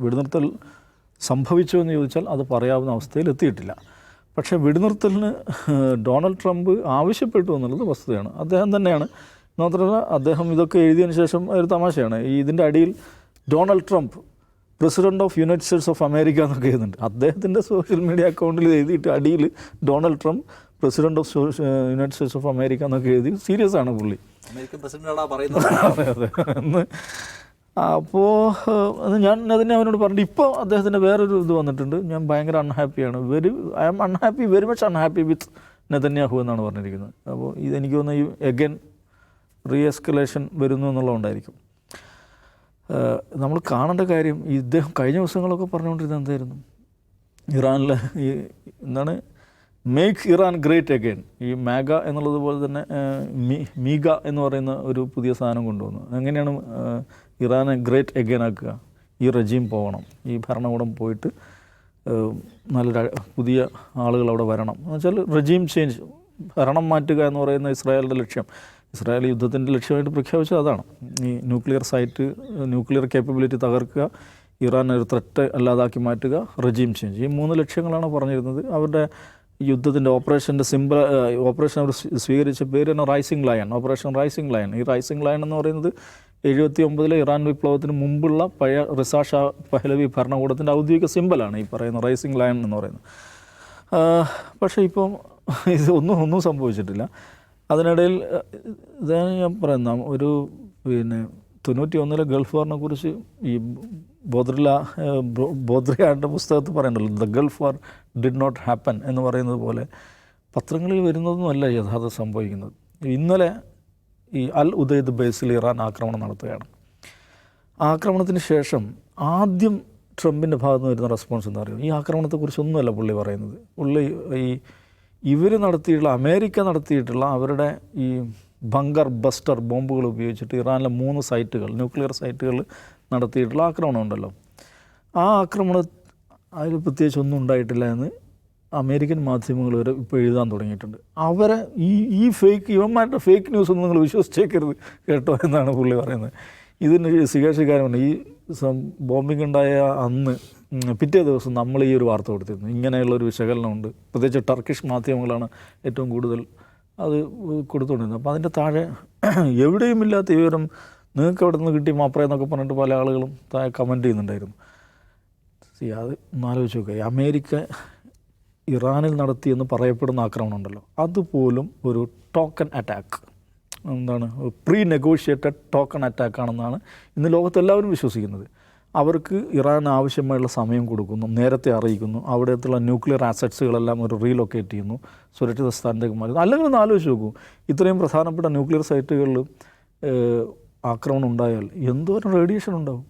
വെടിനിർത്തൽ സംഭവിച്ചോ എന്ന് ചോദിച്ചാൽ അത് പറയാവുന്ന അവസ്ഥയിൽ എത്തിയിട്ടില്ല. പക്ഷേ വെടിനിർത്തലിന് ഡൊണാൾഡ് ട്രംപ് ആവശ്യപ്പെട്ടു എന്നുള്ളത് വസ്തുതയാണ്. അദ്ദേഹം തന്നെയാണ്, മാത്രമല്ല അദ്ദേഹം ഇതൊക്കെ എഴുതിയതിന് ശേഷം ഒരു തമാശയാണ്, ഇതിൻ്റെ അടിയിൽ Donald Trump president of United States of America എന്നൊക്കെ എഴുതുന്നുണ്ട്. അദ്ദേഹത്തിൻ്റെ സോഷ്യൽ മീഡിയ അക്കൗണ്ടിൽ എഴുതിയിട്ട് അടിയിൽ Donald Trump president of United States of America എന്നൊക്കെ എഴുതി. സീരിയസ് ആണ് പുള്ളി. അമേരിക്കൻ പ്രസിഡന്റാണ് പറയുന്നത്. അതെ അതെ എന്ന്. അപ്പോൾ ഞാൻ അതിനെ അവനോട് പറഞ്ഞു. ഇപ്പോൾ അദ്ദേഹത്തിൻ്റെ വേറൊരു ഇത് വന്നിട്ടുണ്ട്, ഞാൻ ഭയങ്കര അൺഹാപ്പിയാണ്, I am unhappy, very much unhappy with Netanyahu എന്നാണ് പറഞ്ഞിരിക്കുന്നത്. അപ്പോൾ ഇതെനിക്ക് തോന്നുന്നു ഈ എഗൈൻ റീഎസ്കലേഷൻ വരുന്നു എന്നുള്ളതുകൊണ്ടായിരിക്കും. നമ്മൾ കാണേണ്ട കാര്യം, ഇദ്ദേഹം കഴിഞ്ഞ ദിവസങ്ങളൊക്കെ പറഞ്ഞുകൊണ്ടിരുന്നത് എന്തായിരുന്നു, ഇറാനിലെ ഈ എന്താണ് മേക്ക് ഇറാൻ ഗ്രേറ്റ് അഗെയിൻ, ഈ മാഗ എന്നുള്ളതുപോലെ തന്നെ മീഗ എന്ന് പറയുന്ന ഒരു പുതിയ സാധനം കൊണ്ടുവന്നു. എങ്ങനെയാണ് ഇറാനെ ഗ്രേറ്റ് അഗെയിൻ ആക്കുക? ഈ റെജീം പോകണം, ഈ ഭരണകൂടം പോയിട്ട് നല്ലൊരു പുതിയ ആളുകൾ അവിടെ വരണം എന്ന് വെച്ചാൽ റെജീം ചേഞ്ച്, ഭരണം മാറ്റുക എന്ന് പറയുന്ന ഇസ്രായേലിൻ്റെ ലക്ഷ്യം. ഇസ്രായേൽ യുദ്ധത്തിൻ്റെ ലക്ഷ്യമായിട്ട് പ്രഖ്യാപിച്ചത് അതാണ്. ഈ ന്യൂക്ലിയർ സൈറ്റ്, ന്യൂക്ലിയർ കേപ്പബിലിറ്റി തകർക്കുക, ഇറാൻ ഒരു ത്രെറ്റ് അല്ലാതാക്കി മാറ്റുക, റെജീം ചേഞ്ച്, ഈ 3 ലക്ഷ്യങ്ങളാണ് പറഞ്ഞിരുന്നത്. അവരുടെ യുദ്ധത്തിൻ്റെ ഓപ്പറേഷൻ്റെ ഓപ്പറേഷൻ അവർ സ്വീകരിച്ച പേര് തന്നെ rising lion, operation rising lion. ഈ റൈസിംഗ് ലയൺ എന്ന് പറയുന്നത് 79 ഇറാൻ വിപ്ലവത്തിന് മുമ്പുള്ള പഴയ റിസാ ഷാ പഹ്ലവി ഭരണകൂടത്തിൻ്റെ ഔദ്യോഗിക സിമ്പലാണ് ഈ പറയുന്ന റൈസിംഗ് ലയൺ എന്ന് പറയുന്നത്. പക്ഷേ ഇപ്പം ഇത് ഒന്നും സംഭവിച്ചിട്ടില്ല. അതിനിടയിൽ ഇതാണ് ഞാൻ പറയുന്ന ഒരു 91 ഗൾഫ് വാറിനെ കുറിച്ച് ഈ ബോദ്രിയാൻ്റെ പുസ്തകത്തിൽ പറയണ്ടല്ലോ, the Gulf War did not happen എന്ന് പറയുന്നത് പോലെ പത്രങ്ങളിൽ വരുന്നതൊന്നുമല്ല യഥാർത്ഥം സംഭവിക്കുന്നത്. ഇന്നലെ ഈ അൽ ഉദൈദ് ബേസിൽ ഇറാൻ ആക്രമണം നടത്തുകയാണ്. ആക്രമണത്തിന് ശേഷം ആദ്യം ട്രംപിൻ്റെ ഭാഗത്ത് നിന്ന് വരുന്ന റെസ്പോൺസ് എന്താ പറയുക, ഈ ആക്രമണത്തെക്കുറിച്ചൊന്നുമല്ല പുള്ളി പറയുന്നത്. പുള്ളി ഇവർ നടത്തിയിട്ടുള്ള, അമേരിക്ക നടത്തിയിട്ടുള്ള അവരുടെ ഈ ബങ്കർ ബസ്റ്റർ ബോംബുകൾ ഉപയോഗിച്ചിട്ട് ഇറാനിലെ 3 സൈറ്റുകൾ, ന്യൂക്ലിയർ സൈറ്റുകൾ നടത്തിയിട്ടുള്ള ആക്രമണം ഉണ്ടല്ലോ, ആ ആക്രമണം അതിൽ പ്രത്യേകിച്ച് ഒന്നും ഉണ്ടായിട്ടില്ല എന്ന് അമേരിക്കൻ മാധ്യമങ്ങൾ വരെ ഇപ്പോൾ എഴുതാൻ തുടങ്ങിയിട്ടുണ്ട്. അവരെ ഈ ഇവന്മാരുടെ ഫേക്ക് ന്യൂസ് ഒന്നും നിങ്ങൾ വിശ്വസിച്ചേക്കരുത് കേട്ടോ എന്നാണ് പുള്ളി പറയുന്നത്. ഇതിന് ശികാശിക്കാരമുണ്ട്. ഈ ബോംബിംഗ് ഉണ്ടായ അന്ന് പിറ്റേ ദിവസം നമ്മൾ ഈ ഒരു വാർത്ത കൊടുത്തിരുന്നു, ഇങ്ങനെയുള്ളൊരു വിശകലനമുണ്ട്. പ്രത്യേകിച്ച് ടർക്കിഷ് മാധ്യമങ്ങളാണ് ഏറ്റവും കൂടുതൽ അത് കൊടുത്തുകൊണ്ടിരുന്നത്. അപ്പോൾ അതിൻ്റെ താഴെ എവിടെയും ഇല്ലാത്ത വിവരം നിങ്ങൾക്ക് എവിടെ നിന്ന് കിട്ടി മാപ്ര എന്നൊക്കെ പറഞ്ഞിട്ട് പല ആളുകളും താഴെ കമൻറ്റ് ചെയ്യുന്നുണ്ടായിരുന്നു. അത് ഒന്നാലോചിച്ച് നോക്കുക, അമേരിക്ക ഇറാനിൽ നടത്തിയെന്ന് പറയപ്പെടുന്ന ആക്രമണം ഉണ്ടല്ലോ, അതുപോലും ഒരു ടോക്കൺ അറ്റാക്ക്, എന്താണ് പ്രീ നെഗോഷിയേറ്റഡ് ടോക്കൺ അറ്റാക്കാണെന്നാണ് ഇന്ന് ലോകത്തെല്ലാവരും വിശ്വസിക്കുന്നത്. അവർക്ക് ഇറാൻ ആവശ്യമായുള്ള സമയം കൊടുക്കുന്നു, നേരത്തെ അറിയിക്കുന്നു, അവിടത്തുള്ള ന്യൂക്ലിയർ ആസറ്റ്സുകളെല്ലാം ഒരു റീലൊക്കേറ്റ് ചെയ്യുന്നു, സുരക്ഷിത സ്ഥാനത്തേക്ക് മാറ്റുന്നു. അല്ലെങ്കിൽ ഒന്ന് ആലോചിച്ച് നോക്കൂ, ഇത്രയും പ്രധാനപ്പെട്ട ന്യൂക്ലിയർ സൈറ്റുകളിൽ ആക്രമണം ഉണ്ടായാൽ എന്തോരം റേഡിയേഷൻ ഉണ്ടാവും.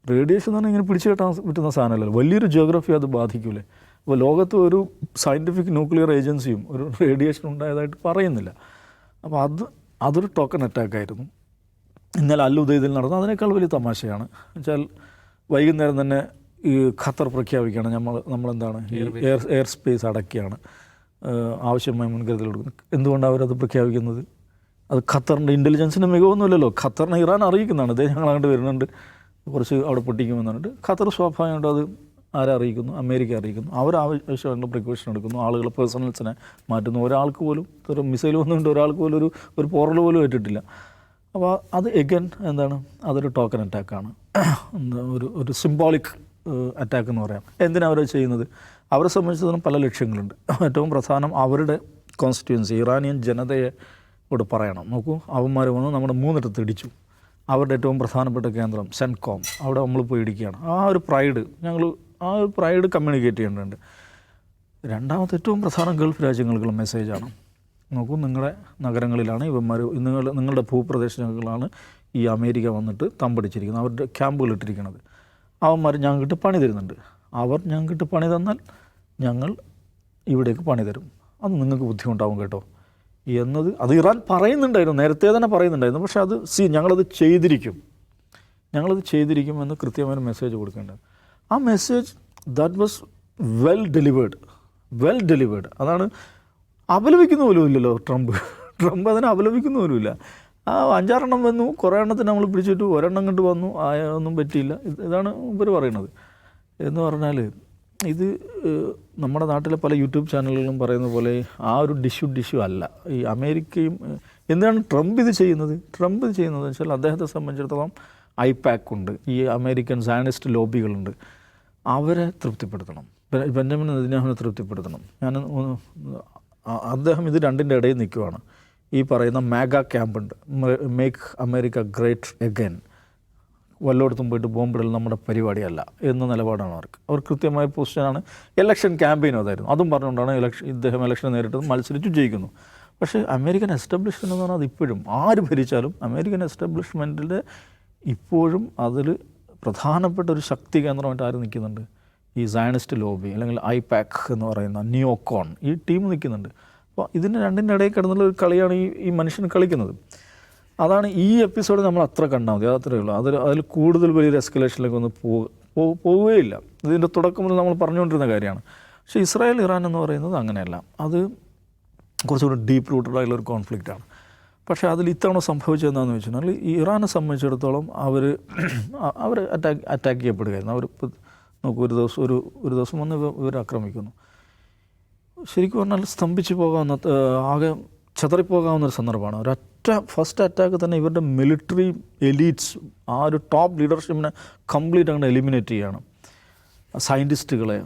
റേഡിയേഷൻ എന്ന് പറഞ്ഞാൽ ഇങ്ങനെ പിടിച്ചു കെട്ടാൻ പറ്റുന്ന സാധനമല്ലല്ലോ, വലിയൊരു ജിയോഗ്രഫി അത് ബാധിക്കൂലേ. അപ്പോൾ ലോകത്ത് ഒരു സയൻറ്റിഫിക് ന്യൂക്ലിയർ ഏജൻസിയും ഒരു റേഡിയേഷൻ ഉണ്ടായതായിട്ട് പറയുന്നില്ല. അപ്പോൾ അതൊരു ടോക്കൺ അറ്റാക്കായിരുന്നു. ഇന്നലെ അൽ ഉദൈദിൽ നടന്ന അതിനേക്കാൾ വലിയ തമാശയാണ് വെച്ചാൽ വൈകുന്നേരം തന്നെ ഈ ഖത്തർ പ്രഖ്യാപിക്കുകയാണ്, നമ്മളെന്താണ് ഈ എയർ സ്പേസ് അടയ്ക്കുകയാണ്, ആവശ്യമായ മുൻകരുതൽ കൊടുക്കുന്നത്. എന്തുകൊണ്ടാണ് അവരത് പ്രഖ്യാപിക്കുന്നത്? അത് ഖത്തറിൻ്റെ ഇൻ്റലിജൻസിൻ്റെ മികവൊന്നുമില്ലല്ലോ. ഖത്തറിനെ ഇറാൻ അറിയിക്കുന്നതാണ്, ഇതേ ഞങ്ങൾ അങ്ങോട്ട് വരുന്നുണ്ട്, കുറച്ച് അവിടെ പൊട്ടിക്കുമെന്ന് പറഞ്ഞിട്ട് ഖത്തർ സ്വാഭാവികമായിട്ട് അത് ആരെ അറിയിക്കുന്നു? അമേരിക്ക അറിയിക്കുന്നു. അവരാവശ്യമായിട്ടുള്ള പ്രിക്കോഷൻ എടുക്കുന്നു, ആളുകളെ പേഴ്സണൽസിനെ മാറ്റുന്നു. ഒരാൾക്ക് പോലും ഒരു മിസൈൽ വന്നുകൊണ്ട് ഒരാൾക്ക് പോലും ഒരു പോറൽ പോലും ഏറ്റിട്ടില്ല. അപ്പോൾ അത് എഗൻ എന്താണ്, അതൊരു ടോക്കൺ അറ്റാക്കാണ്, ഒരു സിംബോളിക് അറ്റാക്ക് എന്ന് പറയാം. എന്തിനാണ് അവരത് ചെയ്യുന്നത്? അവരെ സംബന്ധിച്ചിടത്തോളം പല ലക്ഷ്യങ്ങളുണ്ട്. ഏറ്റവും പ്രധാനം അവരുടെ കോൺസ്റ്റിറ്റ്യുവൻസി ഇറാനിയൻ ജനതയോട് പറയണം, നോക്കൂ അവന്മാർ വന്ന് നമ്മുടെ 3 ഇടത്ത് ഇടിച്ചു, അവരുടെ ഏറ്റവും പ്രധാനപ്പെട്ട കേന്ദ്രം സെൻകോം, അവിടെ നമ്മൾ പോയി ഇടിക്കുകയാണ്. ആ ഒരു പ്രൈഡ് കമ്മ്യൂണിക്കേറ്റ് ചെയ്യേണ്ടതുണ്ട്. രണ്ടാമത്തെ ഏറ്റവും പ്രധാനം ഗൾഫ് രാജ്യങ്ങൾക്കുള്ള മെസ്സേജാണ്, നോക്കൂ നിങ്ങളുടെ നഗരങ്ങളിലാണ് ഇവന്മാർ, നിങ്ങളുടെ ഭൂപ്രദേശങ്ങളിലാണ് ഈ അമേരിക്ക വന്നിട്ട് തമ്പടിച്ചിരിക്കുന്നത്, അവരുടെ ക്യാമ്പുകൾ ഇട്ടിരിക്കുന്നത്. അവന്മാർ ഞങ്ങൾക്ക് പണി തരുന്നുണ്ട്, അവർ ഞങ്ങൾക്ക് പണി തന്നാൽ ഞങ്ങൾ ഇവിടേക്ക് പണി തരും, അത് നിങ്ങൾക്ക് ബുദ്ധിമുട്ടാവും കേട്ടോ എന്നത് അത് ഇറാൻ പറയുന്നുണ്ടായിരുന്നു, നേരത്തെ തന്നെ പറയുന്നുണ്ടായിരുന്നു. പക്ഷേ അത് ഞങ്ങളത് ചെയ്തിരിക്കും എന്ന് കൃത്യമായ മെസ്സേജ് കൊടുക്കേണ്ടത്. ആ message that was well delivered. അതാണ് അപലപിക്കുന്ന പോലും ഇല്ലല്ലോ ട്രംപ് അതിനെ അപലപിക്കുന്ന പോലുമില്ല. ആ 5-6 വന്നു, കുറേ എണ്ണത്തിന് നമ്മൾ പിടിച്ചിട്ട് ഒരെണ്ണം കണ്ട് വന്നു, ഒന്നും പറ്റിയില്ല. ഇതാണ് ഇവർ പറയുന്നത്. എന്ന് പറഞ്ഞാൽ ഇത് നമ്മുടെ നാട്ടിലെ പല യൂട്യൂബ് ചാനലുകളും പറയുന്ന പോലെ ആ ഒരു ഡിഷ്യൂ അല്ല. ഈ അമേരിക്കയും എന്താണ് ട്രംപ് ഇത് ചെയ്യുന്നത്? ട്രംപ് ഇത് ചെയ്യുന്നത് വെച്ചാൽ അദ്ദേഹത്തെ സംബന്ധിച്ചിടത്തോളം ഐപാക്ക് ഉണ്ട്, ഈ അമേരിക്കൻ സയനിസ്റ്റ് ലോബികളുണ്ട്, അവരെ തൃപ്തിപ്പെടുത്തണം, ബെഞ്ചമിൻ നെതന്യാഹുവിനെ തൃപ്തിപ്പെടുത്തണം. അദ്ദേഹം ഇത് രണ്ടിൻ്റെ ഇടയിൽ നിൽക്കുവാണ്. ഈ പറയുന്ന മേഗാ ക്യാമ്പുണ്ട്, മേക്ക് അമേരിക്ക ഗ്രേറ്റ് എഗൈൻ, വല്ലയിടത്തും പോയിട്ട് ബോംബിടൽ നമ്മുടെ പരിപാടിയല്ല എന്ന നിലപാടാണ് അവർ കൃത്യമായ പൊസിഷനാണ്. ഇലക്ഷൻ ക്യാമ്പയിനും അതായിരുന്നു. അതും പറഞ്ഞുകൊണ്ടാണ് ഇദ്ദേഹം ഇലക്ഷൻ നേരിട്ടത്, മത്സരിച്ചു ജയിക്കുന്നു. പക്ഷേ അമേരിക്കൻ എസ്റ്റാബ്ലിഷ്മെൻ്റ് എന്ന് പറഞ്ഞാൽ അത് ഇപ്പോഴും ആര് ഭരിച്ചാലും അമേരിക്കൻ എസ്റ്റാബ്ലിഷ്മെൻറ്റിൻ്റെ ഇപ്പോഴും അതിൽ പ്രധാനപ്പെട്ട ഒരു ശക്തി കേന്ദ്രമായിട്ട് ആര് നിൽക്കുന്നുണ്ട്? ഈ സയനിസ്റ്റ് ലോബി അല്ലെങ്കിൽ ഐപാക്ക് എന്ന് പറയുന്ന നിയോകോൺ, ഈ ടീം നിൽക്കുന്നുണ്ട്. അപ്പോൾ ഇതിൻ്റെ രണ്ടിൻ്റെ ഇടയിൽ കിടന്നുള്ള ഒരു കളിയാണ് ഈ മനുഷ്യൻ കളിക്കുന്നത്. അതാണ് ഈ എപ്പിസോഡ് നമ്മൾ അത്ര കണ്ടാൽ മതി, അതത്രയേ ഉള്ളൂ. അതിൽ കൂടുതൽ വലിയൊരു എസ്കലേഷനിലേക്ക് ഒന്ന് പോവുകയില്ല. ഇതിൻ്റെ തുടക്കം മുതൽ നമ്മൾ പറഞ്ഞുകൊണ്ടിരുന്ന കാര്യമാണ്. പക്ഷേ ഇസ്രായേൽ ഇറാൻ എന്ന് പറയുന്നത് അങ്ങനെയല്ല, അത് കുറച്ചുകൂടി ഡീപ്പ് റൂട്ടഡ് ആയിട്ടുള്ളൊരു കോൺഫ്ലിക്റ്റാണ്. പക്ഷേ അതിൽ ഇത്തവണ സംഭവിച്ചതെന്താണെന്ന് വെച്ചിട്ടുണ്ടെങ്കിൽ ഈ ഇറാനെ സംബന്ധിച്ചിടത്തോളം അവർ അറ്റാക്ക് ചെയ്യപ്പെടുകയായിരുന്നു. അവർ നോക്കൂ, ഒരു ദിവസം വന്ന് ഇവർ ആക്രമിക്കുന്നു. ശരിക്കും പറഞ്ഞാൽ സ്തംഭിച്ച് പോകാവുന്ന, ആകെ ചെതറിപ്പോകാവുന്നൊരു സന്ദർഭമാണ്. ഫസ്റ്റ് അറ്റാക്ക് തന്നെ ഇവരുടെ മിലിറ്ററി എലീറ്റ്സ്, ആ ഒരു ടോപ്പ് ലീഡർഷിപ്പിനെ കംപ്ലീറ്റ് അങ്ങനെ എലിമിനേറ്റ് ചെയ്യുകയാണ്. സയൻറ്റിസ്റ്റുകളെ,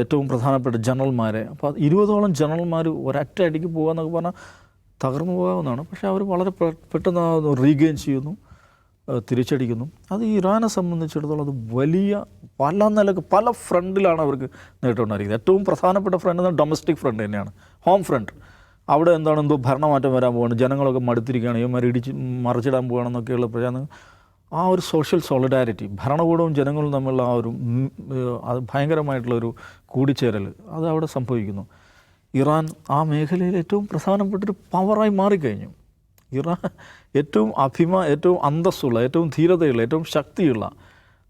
ഏറ്റവും പ്രധാനപ്പെട്ട ജനറൽമാരെ. അപ്പോൾ 20ഓളം ജനറൽമാർ ഒരൊറ്റ അടിക്ക് പോകുക എന്നൊക്കെ പറഞ്ഞാൽ തകർന്നു പോകാവുന്നതാണ്. പക്ഷേ അവർ വളരെ പെട്ടെന്ന് റീഗെയിൻ ചെയ്യുന്നു, തിരിച്ചടിക്കുന്നു. അത് ഇറാനെ സംബന്ധിച്ചിടത്തോളം അത് വലിയ പല ഫ്രണ്ടിലാണ് അവർക്ക് നേട്ടമുണ്ടായിരിക്കുന്നത്. ഏറ്റവും പ്രധാനപ്പെട്ട ഫ്രണ്ട് എന്നാൽ ഡൊമസ്റ്റിക് ഫ്രണ്ട് തന്നെയാണ്, ഹോം ഫ്രണ്ട്. അവിടെ എന്തോ ഭരണമാറ്റം വരാൻ പോവാണ്, ജനങ്ങളൊക്കെ മടുത്തിരിക്കുകയാണ്, ഇവന്മാർ മറിച്ചിടാൻ പോവുകയാണെന്നൊക്കെയുള്ള പ്രചാരണം. ആ ഒരു സോഷ്യൽ സോളിഡാരിറ്റി, ഭരണകൂടവും ജനങ്ങളും തമ്മിലുള്ള ആ ഒരു അത് ഭയങ്കരമായിട്ടുള്ളൊരു കൂടിച്ചേരൽ അത് അവിടെ സംഭവിക്കുന്നു. ഇറാൻ ആ മേഖലയിൽ ഏറ്റവും പ്രധാനപ്പെട്ടൊരു പവറായി മാറിക്കഴിഞ്ഞു. ഇറാൻ ഏറ്റവും അന്തസ്സുള്ള, ഏറ്റവും ധീരതയുള്ള, ഏറ്റവും ശക്തിയുള്ള,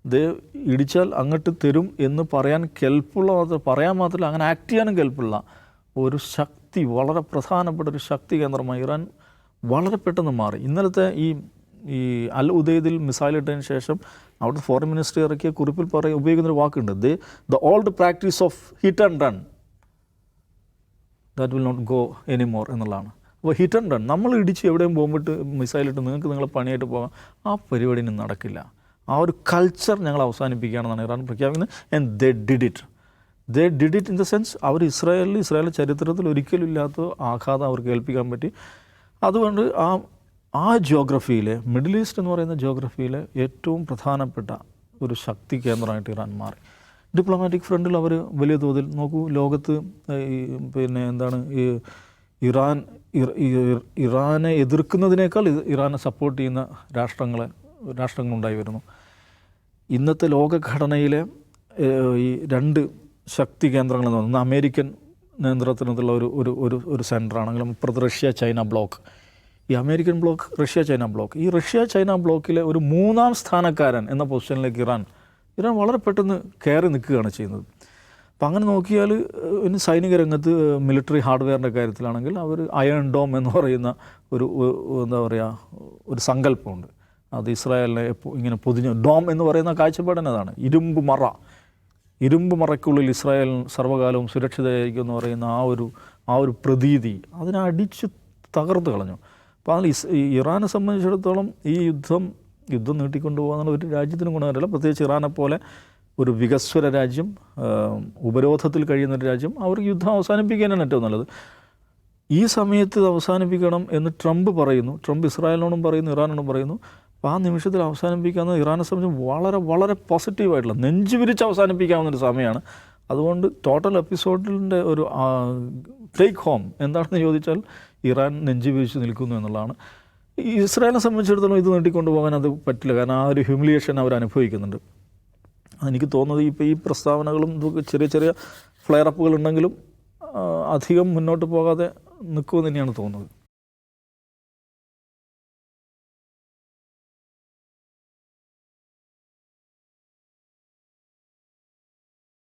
ഇത് ഇടിച്ചാൽ അങ്ങോട്ട് തരും എന്ന് പറയാൻ പറയാൻ മാത്രമല്ല അങ്ങനെ ആക്ട് ചെയ്യാനും കെൽപ്പുള്ള ഒരു ശക്തി, വളരെ പ്രധാനപ്പെട്ട ഒരു ശക്തി കേന്ദ്രമായി ഇറാൻ വളരെ പെട്ടെന്ന് മാറി. ഇന്നലത്തെ ഈ അൽ ഉദൈദിൽ മിസൈൽ ഇട്ടതിന് ശേഷം അവിടുത്തെ ഫോറിൻ മിനിസ്റ്റർ ഇറക്കിയ കുറിപ്പിൽ ഉപയോഗിക്കുന്നൊരു വാക്കുണ്ട്, the old practice of hit and run that will not go anymore എന്നുള്ളതാണ്. അപ്പോൾ ഹിറ്റ് ആൻഡ് റൺ, നമ്മൾ ഇടിച്ച് എവിടെയും ബോംബിട്ട് മിസൈലിട്ട് നിങ്ങളെ പണിയായിട്ട് പോകാം, ആ പരിപാടി ഇനി നടക്കില്ല. ആ ഒരു കൾച്ചർ ഞങ്ങൾ അവസാനിപ്പിക്കുകയാണെന്നാണ് ഇറാൻ പ്രഖ്യാപിക്കുന്നത്. And they did it in the sense അവർ ഇസ്രായേലിൻ്റെ ചരിത്രത്തിൽ ഒരിക്കലും ഇല്ലാത്ത ആഘാതം അവർക്ക് ഏൽപ്പിക്കാൻ പറ്റി. അതുകൊണ്ട് ആ ജോഗ്രഫിയിലെ, മിഡിൽ ഈസ്റ്റ് എന്ന് പറയുന്ന ജോഗ്രഫിയിലെ ഏറ്റവും പ്രധാനപ്പെട്ട ഒരു ശക്തി കേന്ദ്രമായിട്ട് ഇറാൻ മാറി. ഡിപ്ലോമാറ്റിക് ഫ്രണ്ടിൽ അവർ വലിയ തോതിൽ നോക്കൂ, ലോകത്ത് ഈ ഇറാനെ എതിർക്കുന്നതിനേക്കാൾ ഇറാനെ സപ്പോർട്ട് ചെയ്യുന്ന രാഷ്ട്രങ്ങളുണ്ടായി വരുന്നു. ഇന്നത്തെ ലോകഘടനയിലെ ഈ 2 ശക്തി കേന്ദ്രങ്ങളെന്ന് പറയുന്നത് അമേരിക്കൻ നിയന്ത്രണത്തിനുള്ള ഒരു സെൻറ്ററാണെങ്കിലും ഇപ്പുറത്ത് റഷ്യ ചൈന ബ്ലോക്ക്. ഈ American block, Russia China block, ഈ റഷ്യ ചൈന ബ്ലോക്കിലെ ഒരു 3ാം സ്ഥാനക്കാരൻ എന്ന പൊസിഷനിലേക്ക് ഇറാൻ വളരെ പെട്ടെന്ന് കയറി നിൽക്കുകയാണ് ചെയ്യുന്നത്. അപ്പം അങ്ങനെ നോക്കിയാൽ ഇനി സൈനിക രംഗത്ത് മിലിറ്ററി ഹാർഡ്വെയറിൻ്റെ കാര്യത്തിലാണെങ്കിൽ അവർ അയൺ ഡോം എന്ന് പറയുന്ന ഒരു സങ്കല്പമുണ്ട്. അത് ഇസ്രായേലിനെ ഇങ്ങനെ പൊതിഞ്ഞ് ഡോം എന്ന് പറയുന്ന കാഴ്ചപ്പാടിനതാണ്. ഇരുമ്പ് മറയ്ക്കുള്ളിൽ ഇസ്രായേൽ സർവ്വകാലവും സുരക്ഷിതയായിരിക്കും എന്ന് പറയുന്ന ആ ഒരു പ്രതീതി അതിനെ അടിച്ച് തകർത്ത് കളഞ്ഞു. അപ്പോൾ അതിൽ ഇറാനെ സംബന്ധിച്ചിടത്തോളം ഈ യുദ്ധം നീട്ടിക്കൊണ്ടു പോകുന്ന ഒരു രാജ്യത്തിനും ഗുണകരമല്ല. പ്രത്യേകിച്ച് ഇറാനെ പോലെ ഒരു വികസ്വര രാജ്യം, ഉപരോധത്തിൽ കഴിയുന്നൊരു രാജ്യം, അവർക്ക് യുദ്ധം അവസാനിപ്പിക്കാനാണ് ഏറ്റവും നല്ലത്. ഈ സമയത്ത് ഇത് അവസാനിപ്പിക്കണം എന്ന് ട്രംപ് പറയുന്നു. ട്രംപ് ഇസ്രായേലിനോടും പറയുന്നു, ഇറാനോടും പറയുന്നു. അപ്പോൾ ആ നിമിഷത്തിൽ അവസാനിപ്പിക്കാവുന്ന ഇറാനെ സംബന്ധിച്ച് വളരെ വളരെ പോസിറ്റീവായിട്ടുള്ള, നെഞ്ചു വിരിച്ച് അവസാനിപ്പിക്കാവുന്നൊരു സമയമാണ്. അതുകൊണ്ട് ടോട്ടൽ എപ്പിസോഡിൻ്റെ ഒരു ടേക്ക് ഹോം എന്താണെന്ന് ചോദിച്ചാൽ ഇറാൻ നെഞ്ചു വിരിച്ച് നിൽക്കുന്നു എന്നുള്ളതാണ്. ഇസ്രായേലിനെ സംബന്ധിച്ചിടത്തോളം ഇത് നീട്ടിക്കൊണ്ടു പോകാൻ അത് പറ്റില്ല. കാരണം ആ ഒരു ഹ്യൂമിലിയേഷൻ അവർ അനുഭവിക്കുന്നുണ്ട്. എനിക്ക് തോന്നുന്നത് ഇപ്പോൾ ഈ പ്രസ്താവനകളും ഇതൊക്കെ ചെറിയ ഫ്ലെയറപ്പുകൾ ഉണ്ടെങ്കിലും അധികം മുന്നോട്ട് പോകാതെ നിൽക്കുമെന്ന് തന്നെയാണ് തോന്നുന്നത്.